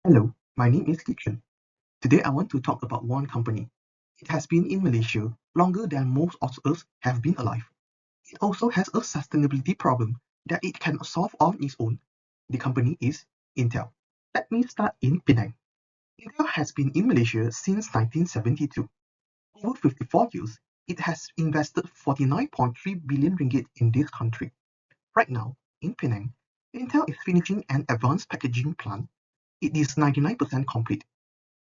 Hello, my name is Chun. Today I want to talk about one company. It has been in Malaysia longer than most of us have been alive. It also has a sustainability problem that it cannot solve on its own. The company is Intel. Let me start in Penang. Intel has been in Malaysia since 1972. Over 54 years, it has invested 49.3 billion ringgit in this country. Right now, in Penang, Intel is finishing an advanced packaging plant. It is 99% complete.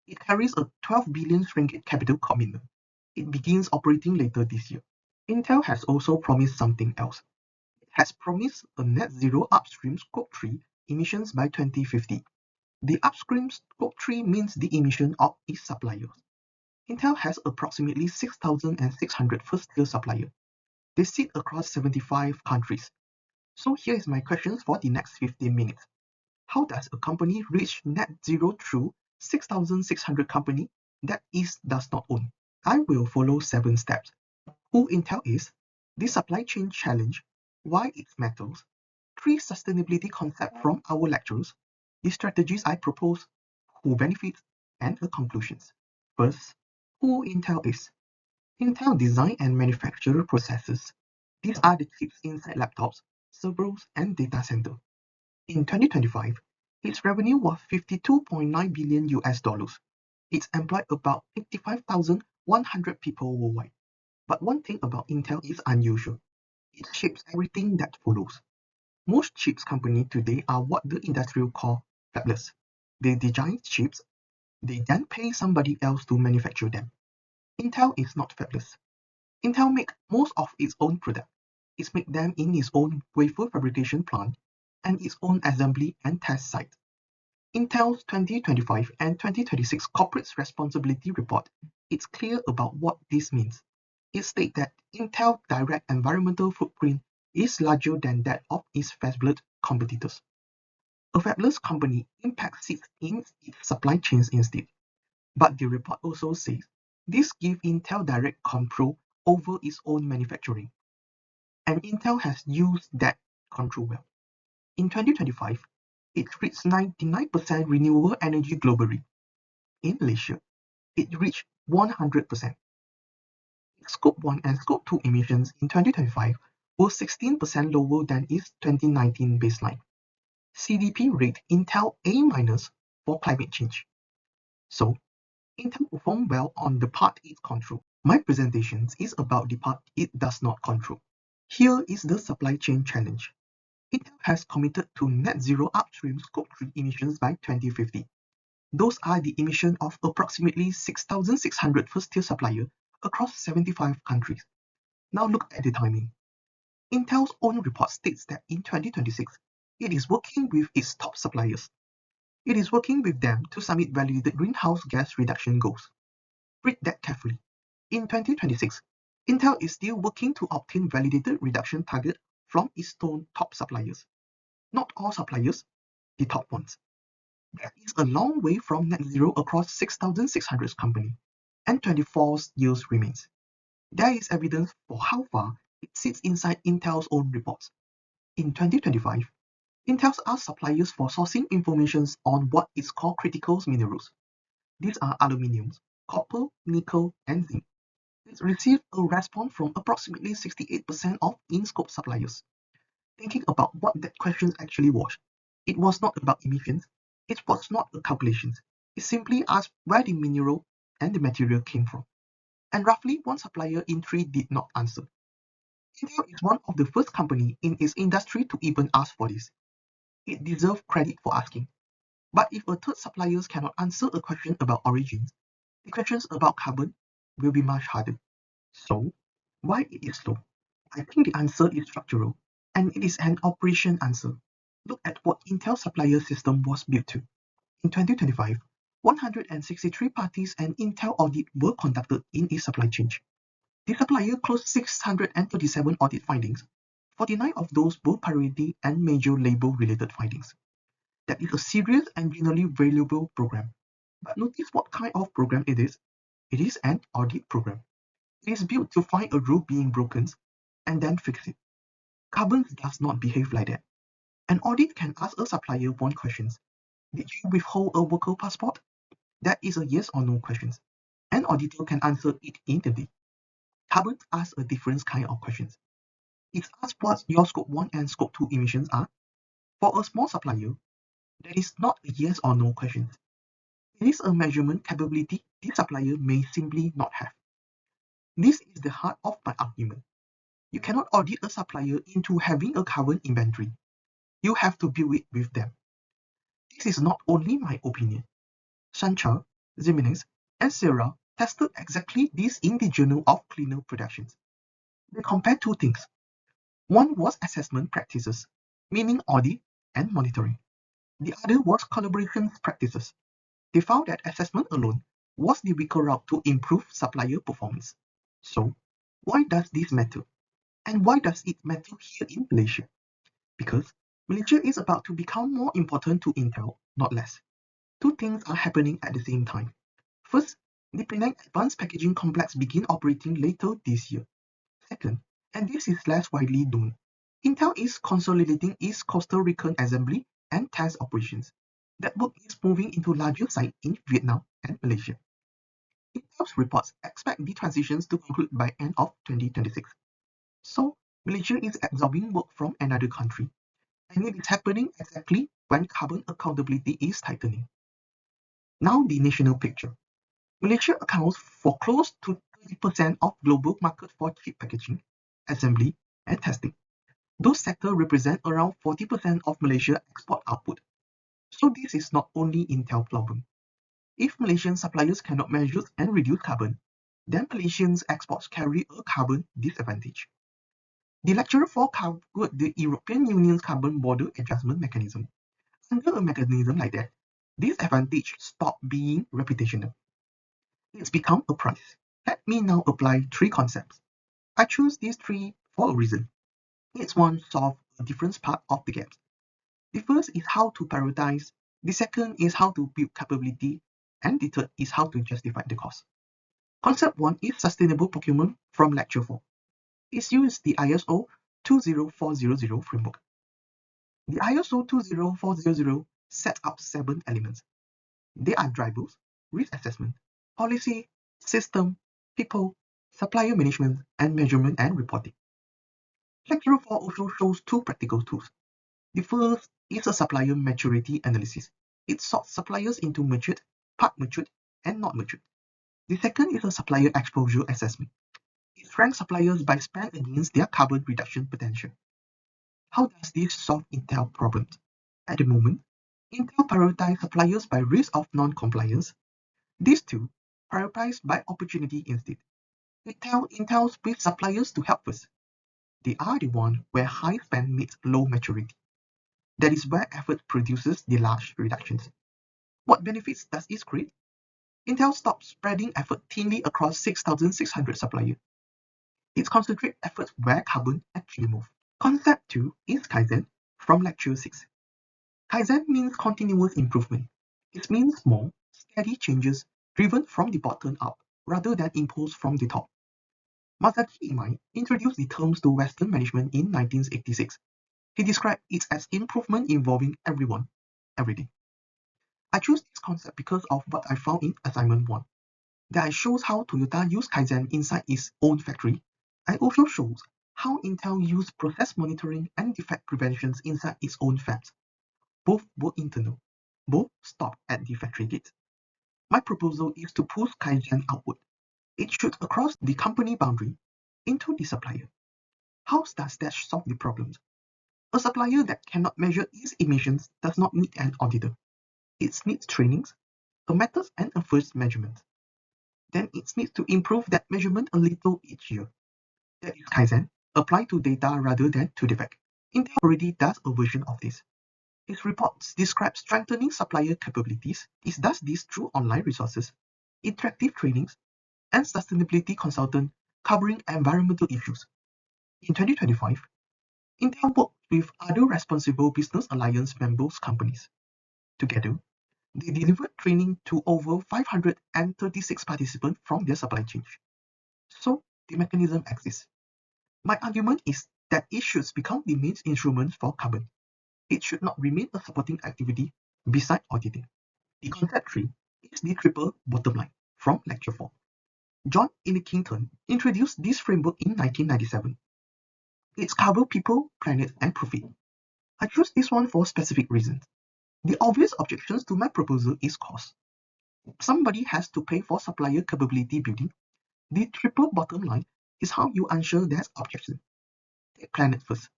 It carries a 12 billion ringgit capital commitment. It begins operating later this year. Intel has also promised something else. It has promised a net zero upstream Scope 3 emissions by 2050. The upstream Scope 3 means the emission of its suppliers. Intel has approximately 6,600 first-tier suppliers. They sit across 75 countries. So here is my questions for the next 15 minutes. How does a company reach net zero through 6,600 company that it does not own? I will follow 7 steps. Who Intel is, the supply chain challenge, why it matters, 3 sustainability concepts from our lectures, the strategies I propose, who benefits, and the conclusions. First, who Intel is. Intel design and manufacture processors. These are the chips inside laptops, servers, and data center. In 2025, its revenue was 52.9 billion US dollars. It employed about 55,100 people worldwide. But one thing about Intel is unusual. It shapes everything that follows. Most chips companies today are what the industry call fabless. They design chips, they then pay somebody else to manufacture them. Intel is not fabless. Intel makes most of its own products. It makes them in its own wafer fabrication plant and its own assembly and test site. Intel's 2025 and 2026 Corporate Responsibility Report is clear about what this means. It states that Intel's direct environmental footprint is larger than that of its fabless competitors. A fabless company impact sits in its supply chains instead. But the report also says this gives Intel direct control over its own manufacturing. And Intel has used that control well. In 2025, it reached 99% renewable energy globally. In Malaysia, it reached 100%. Scope 1 and Scope 2 emissions in 2025 were 16% lower than its 2019 baseline. CDP rate Intel A- for climate change. So, Intel performed well on the part it controls. My presentation is about the part it does not control. Here is the supply chain challenge. Intel has committed to net zero upstream Scope 3 emissions by 2050. Those are the emissions of approximately 6,600 first-tier suppliers across 75 countries. Now look at the timing. Intel's own report states that in 2026, it is working with its top suppliers. It is working with them to submit validated greenhouse gas reduction goals. Read that carefully. In 2026, Intel is still working to obtain validated reduction target from its own top suppliers. Not all suppliers, the top ones. That is a long way from net zero across 6,600 companies, and 24 years remains. There is evidence for how far it sits inside Intel's own reports. In 2025, Intel asked suppliers for sourcing information on what is called critical minerals. These are aluminium, copper, nickel, and zinc. It received a response from approximately 68% of in-scope suppliers. Thinking about what that question actually was, it was not about emissions, it was not a calculation. It simply asked where the mineral and the material came from. And roughly one supplier in 3 did not answer. Intel is one of the first companies in its industry to even ask for this. It deserves credit for asking. But if a third supplier cannot answer a question about origins, the questions about carbon will be much harder. So, why it is slow? I think the answer is structural, and it is an operation answer. Look at what Intel supplier system was built to. In 2025, 163 parties and Intel audit were conducted in its supply chain. The supplier closed 637 audit findings. 49 of those were priority and major label-related findings. That is a serious and generally valuable program. But notice what kind of program it is. It is an audit program. It is built to find a rule being broken and then fix it. Carbon does not behave like that. An audit can ask a supplier one question. Did you withhold a worker passport? That is a yes or no question. An auditor can answer it instantly. Carbon asks a different kind of questions. It asks what your scope 1 and scope 2 emissions are. For a small supplier, that is not a yes or no question. It is a measurement capability this supplier may simply not have. This is the heart of my argument. You cannot audit a supplier into having a carbon inventory. You have to build it with them. This is not only my opinion. Sancha, Jimenez, and Sarah tested exactly this in the Journal of Cleaner Productions. They compared two things. One was assessment practices, meaning audit and monitoring. The other was collaboration practices. They found that assessment alone was the weaker route to improve supplier performance. So, why does this matter? And why does it matter here in Malaysia? Because Malaysia is about to become more important to Intel, not less. Two things are happening at the same time. First, the Penang Advanced Packaging Complex begin operating later this year. Second, and this is less widely known, Intel is consolidating its Costa Rican assembly and test operations. That work is moving into larger sites in Vietnam and Malaysia. Intel's reports expect the transitions to conclude by end of 2026. So, Malaysia is absorbing work from another country, and it is happening exactly when carbon accountability is tightening. Now the national picture. Malaysia accounts for close to 30% of global market for chip packaging, assembly, and testing. Those sectors represent around 40% of Malaysia's export output. So this is not only Intel problem. If Malaysian suppliers cannot measure and reduce carbon, then Malaysians' exports carry a carbon disadvantage. The lecturer for the European Union's carbon border adjustment mechanism. Under a mechanism like that, this advantage stops being reputational. It's become a price. Let me now apply three concepts. I choose these three for a reason. Each one solves a different part of the gaps. The first is how to prioritize, the second is how to build capability, and the third is how to justify the cost. Concept 1 is sustainable procurement from lecture 4. It uses the ISO 20400 framework. The ISO 20400 sets up 7 elements. They are drivers, risk assessment, policy, system, people, supplier management, and measurement and reporting. Lecture 4 also shows two practical tools. The first is a supplier maturity analysis. It sorts suppliers into matured, part matured, and not matured. The second is a supplier exposure assessment. It ranks suppliers by spend against their carbon reduction potential. How does this solve Intel problems? At the moment, Intel prioritizes suppliers by risk of non-compliance. These two prioritize by opportunity instead. They tell Intel's with suppliers to help us. They are the one where high spend meets low maturity. That is where effort produces the large reductions. What benefits does it create? Intel stops spreading effort thinly across 6,600 suppliers. It concentrates efforts where carbon actually moves. Concept 2 is Kaizen from lecture 6. Kaizen means continuous improvement. It means small, steady changes driven from the bottom up rather than imposed from the top. Masashi Imai introduced the terms to Western management in 1986. He described it as improvement involving everyone, every day. I choose this concept because of what I found in assignment 1. That shows how Toyota used Kaizen inside its own factory. I also shows how Intel used process monitoring and defect preventions inside its own fabs. Both were internal. Both stop at the factory gate. My proposal is to push Kaizen outward. It shoots across the company boundary into the supplier. How does that solve the problems? A supplier that cannot measure its emissions does not need an auditor. It needs trainings, a method and a first measurement. Then it needs to improve that measurement a little each year. That is Kaizen, applied to data rather than to defect. Intel already does a version of this. Its reports describe strengthening supplier capabilities. It does this through online resources, interactive trainings, and sustainability consultant covering environmental issues. In 2025, Intel worked with other Responsible Business Alliance members companies. Together, they delivered training to over 536 participants from their supply chain. So, the mechanism exists. My argument is that it should become the main instrument for carbon. It should not remain a supporting activity, beside auditing. The concept 3 is the triple bottom line from lecture 4. John Ilkington introduced this framework in 1997. It's cover people, planet, and profit. I chose this one for specific reasons. The obvious objections to my proposal is cost. Somebody has to pay for supplier capability building. The triple bottom line is how you ensure there's objection. Take planet first.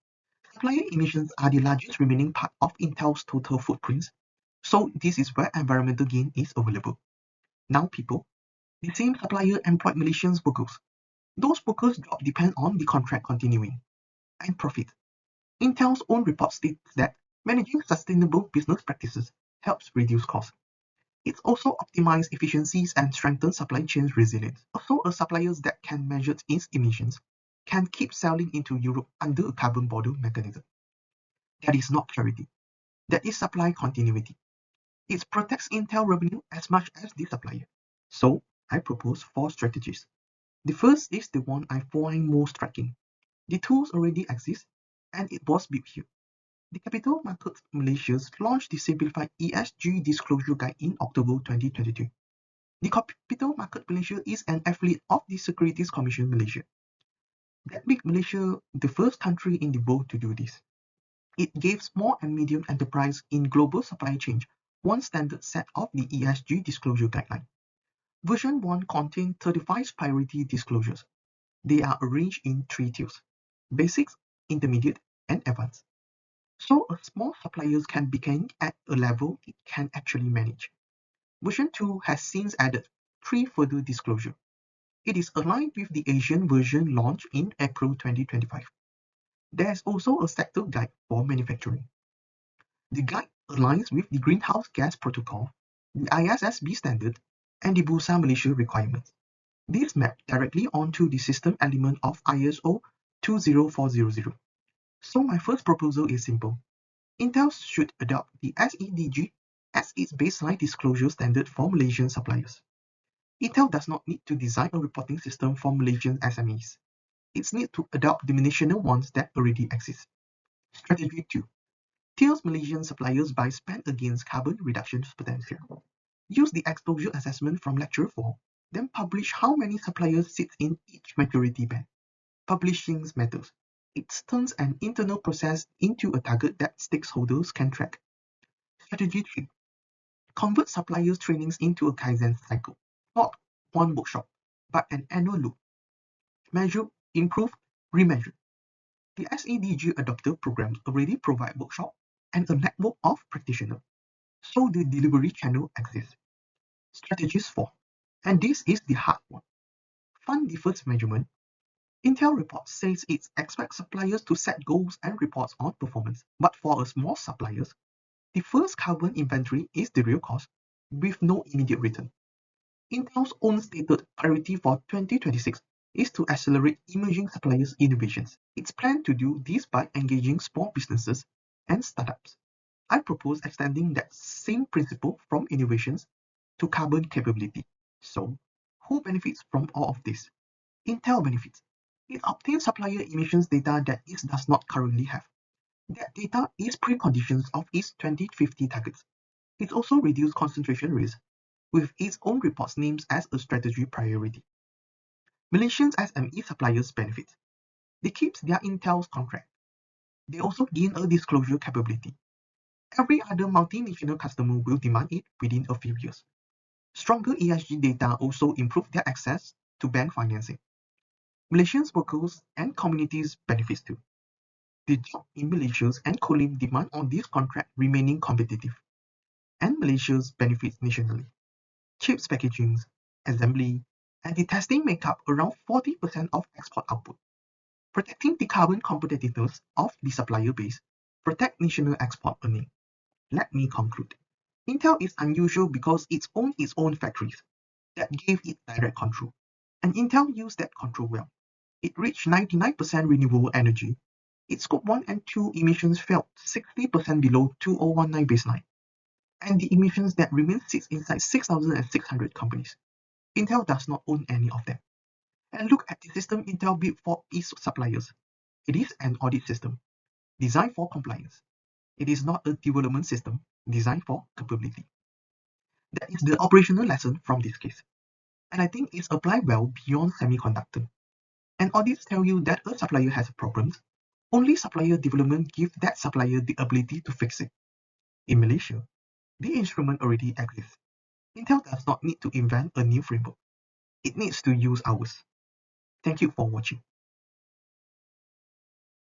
Supplier emissions are the largest remaining part of Intel's total footprints, so this is where environmental gain is available. Now people, the same supplier employed Malaysian workers. Those workers' job depend on the contract continuing. And profit. Intel's own report states that managing sustainable business practices helps reduce costs. It also optimizes efficiencies and strengthens supply chain resilience. Also, a supplier that can measure its emissions can keep selling into Europe under a carbon border mechanism. That is not charity. That is supply continuity. It protects Intel revenue as much as the supplier. So, I propose 4 strategies. The first is the one I find most striking. The tools already exist, and it was built here. The Capital Markets Malaysia launched the simplified ESG disclosure guide in October 2022. The Capital Market Malaysia is an affiliate of the Securities Commission Malaysia. That makes Malaysia the first country in the world to do this. It gave small and medium enterprise in global supply chain one standard set of the ESG disclosure guideline. Version 1 contains 35 priority disclosures. They are arranged in 3 tiers: basics, intermediate, and advanced. So a small supplier can begin at a level it can actually manage. Version 2 has since added 3 further disclosures. It is aligned with the Asian version launched in April 2025. There is also a sector guide for manufacturing. The guide aligns with the Greenhouse Gas Protocol, the ISSB standard, and the Bursa Malaysia requirements. These map directly onto the system element of ISO 20400. So my first proposal is simple. Intel should adopt the SEDG as its baseline disclosure standard for Malaysian suppliers. Intel does not need to design a reporting system for Malaysian SMEs. It needs to adopt the national ones that already exist. Strategy 2. Tells Malaysian suppliers by spend against carbon reduction potential. Use the exposure assessment from lecture 4, then publish how many suppliers sit in each maturity band. Publishing matters. It turns an internal process into a target that stakeholders can track. Strategy 3. Convert suppliers' trainings into a Kaizen cycle. Not one workshop, but an annual loop. Measure, improve, remeasure. The SEDG adopter programs already provide workshops and a network of practitioners, so the delivery channel exists. Strategies 4. And this is the hard one. Fund the first measurement. Intel report says it expects suppliers to set goals and reports on performance, but for a small suppliers, the first carbon inventory is the real cost, with no immediate return. Intel's own stated priority for 2026 is to accelerate emerging suppliers' innovations. It's planned to do this by engaging small businesses and startups. I propose extending that same principle from innovations to carbon capability. So, who benefits from all of this? Intel benefits. It obtains supplier emissions data that it does not currently have. That data is preconditions of its 2050 targets. It also reduces concentration risk, with its own reports named as a strategy priority. Malaysian SME suppliers benefit. They keep their Intel's contract. They also gain a disclosure capability. Every other multinational customer will demand it within a few years. Stronger ESG data also improve their access to bank financing. Malaysian workers and communities benefit too. The job in Malaysia's and Kolim demand on this contract remaining competitive. And Malaysia's benefits nationally. Chips packaging, assembly, and the testing make up around 40% of export output. Protecting the carbon competitiveness of the supplier base protect national export earning. Let me conclude. Intel is unusual because it owns its own factories that gave it direct control, and Intel used that control well. It reached 99% renewable energy. Its Scope 1 and 2 emissions fell 60% below 2019 baseline, and the emissions that remain sits inside 6,600 companies. Intel does not own any of them. And look at the system Intel built for its suppliers. It is an audit system, designed for compliance. It is not a development system, designed for capability. That is the operational lesson from this case. And I think it's applied well beyond semiconductor. And audits tell you that a supplier has problems. Only supplier development gives that supplier the ability to fix it. In Malaysia, the instrument already exists. Intel does not need to invent a new framework. It needs to use ours. Thank you for watching.